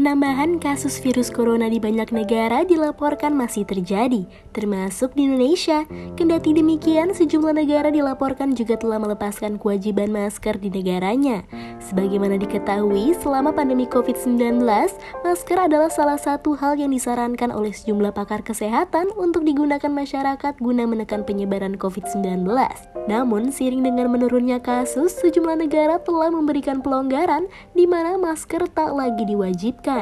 Penambahan kasus virus corona di banyak negara dilaporkan masih terjadi, termasuk di Indonesia. Kendati demikian, sejumlah negara dilaporkan juga telah melepaskan kewajiban masker di negaranya. Sebagaimana diketahui, selama pandemi COVID-19, masker adalah salah satu hal yang disarankan oleh sejumlah pakar kesehatan untuk digunakan masyarakat guna menekan penyebaran COVID-19. Namun, seiring dengan menurunnya kasus, sejumlah negara telah memberikan pelonggaran di mana masker tak lagi diwajibkan.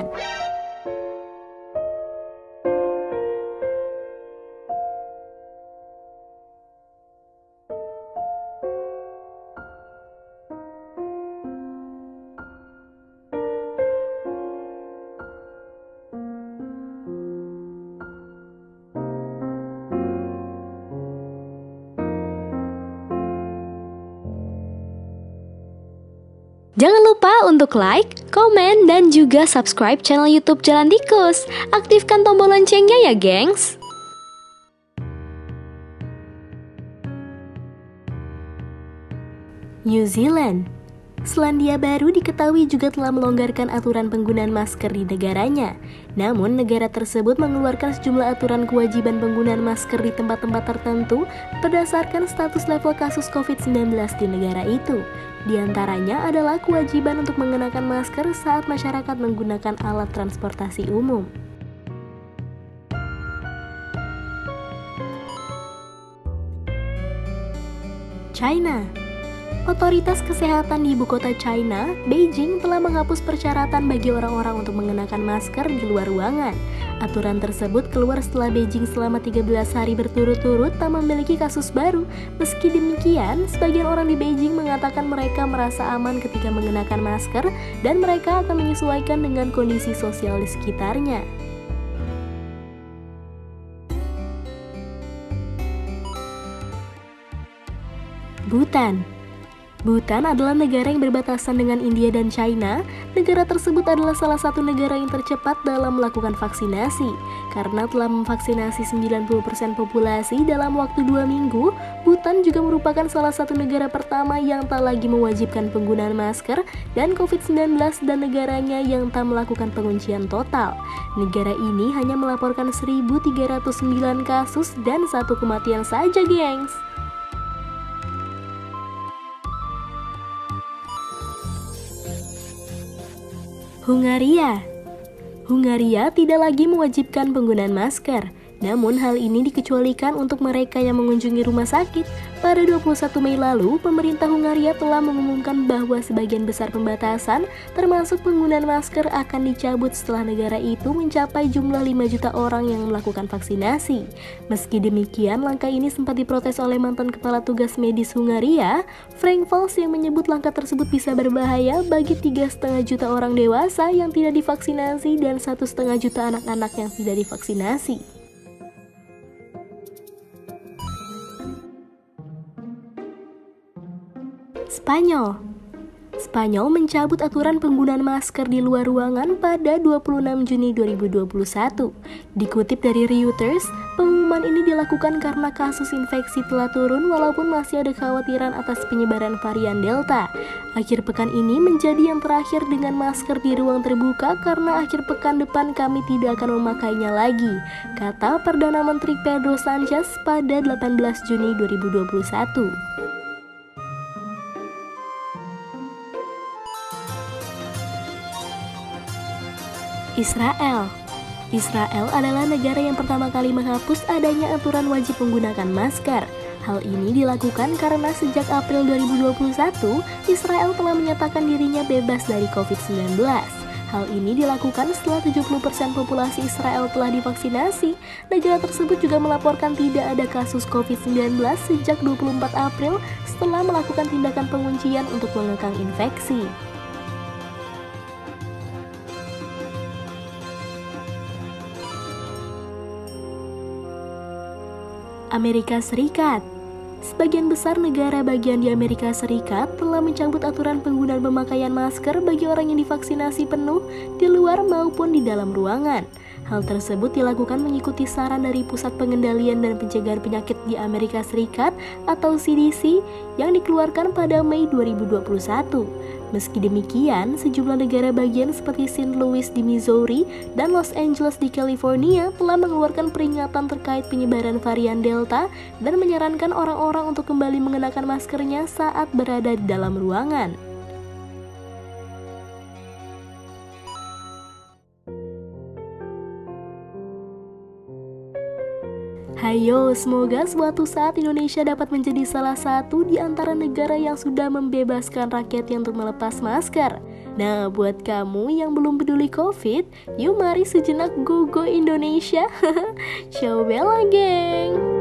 Jangan lupa untuk like, komen, dan juga subscribe channel YouTube Jalan Tikus. Aktifkan tombol loncengnya ya, gengs! New Zealand. Selandia Baru diketahui juga telah melonggarkan aturan penggunaan masker di negaranya. Namun, negara tersebut mengeluarkan sejumlah aturan kewajiban penggunaan masker di tempat-tempat tertentu berdasarkan status level kasus COVID-19 di negara itu. Di antaranya adalah kewajiban untuk mengenakan masker saat masyarakat menggunakan alat transportasi umum. China. Otoritas kesehatan di ibu kota China, Beijing, telah menghapus persyaratan bagi orang-orang untuk mengenakan masker di luar ruangan. Aturan tersebut keluar setelah Beijing selama 13 hari berturut-turut tak memiliki kasus baru. Meski demikian, sebagian orang di Beijing mengatakan mereka merasa aman ketika mengenakan masker dan mereka akan menyesuaikan dengan kondisi sosial di sekitarnya. Bhutan. Bhutan adalah negara yang berbatasan dengan India dan China. Negara tersebut adalah salah satu negara yang tercepat dalam melakukan vaksinasi. Karena telah memvaksinasi 90% populasi dalam waktu 2 minggu, Bhutan juga merupakan salah satu negara pertama yang tak lagi mewajibkan penggunaan masker dan COVID-19 dan negaranya yang tak melakukan penguncian total. Negara ini hanya melaporkan 1.309 kasus dan 1 kematian saja, gengs. Hungaria tidak lagi mewajibkan penggunaan masker. Namun hal ini dikecualikan untuk mereka yang mengunjungi rumah sakit. Pada 21 Mei lalu, pemerintah Hungaria telah mengumumkan bahwa sebagian besar pembatasan, termasuk penggunaan masker, akan dicabut setelah negara itu mencapai jumlah 5 juta orang yang melakukan vaksinasi. Meski demikian, langkah ini sempat diprotes oleh mantan kepala tugas medis Hungaria, Frank Waltz, yang menyebut langkah tersebut bisa berbahaya bagi 3,5 juta orang dewasa yang tidak divaksinasi dan 1,5 juta anak-anak yang tidak divaksinasi. Spanyol mencabut aturan penggunaan masker di luar ruangan pada 26 Juni 2021. Dikutip dari Reuters, pengumuman ini dilakukan karena kasus infeksi telah turun walaupun masih ada kekhawatiran atas penyebaran varian Delta. Akhir pekan ini menjadi yang terakhir dengan masker di ruang terbuka karena akhir pekan depan kami tidak akan memakainya lagi, kata Perdana Menteri Pedro Sanchez pada 18 Juni 2021. Israel adalah negara yang pertama kali menghapus adanya aturan wajib menggunakan masker. Hal ini dilakukan karena sejak April 2021, Israel telah menyatakan dirinya bebas dari COVID-19. Hal ini dilakukan setelah 70% populasi Israel telah divaksinasi. Negara tersebut juga melaporkan tidak ada kasus COVID-19 sejak 24 April setelah melakukan tindakan penguncian untuk mengekang infeksi. Amerika Serikat. Sebagian besar negara bagian di Amerika Serikat telah mencabut aturan penggunaan pemakaian masker bagi orang yang divaksinasi penuh di luar maupun di dalam ruangan. Hal tersebut dilakukan mengikuti saran dari Pusat Pengendalian dan Pencegahan Penyakit di Amerika Serikat atau CDC yang dikeluarkan pada Mei 2021. Meski demikian, sejumlah negara bagian seperti St. Louis di Missouri dan Los Angeles di California telah mengeluarkan peringatan terkait penyebaran varian Delta dan menyarankan orang-orang untuk kembali mengenakan maskernya saat berada di dalam ruangan. Hayo, semoga suatu saat Indonesia dapat menjadi salah satu di antara negara yang sudah membebaskan rakyatnya untuk melepas masker. Nah, buat kamu yang belum peduli COVID, yuk mari sejenak go Indonesia. Ciao Bella, geng!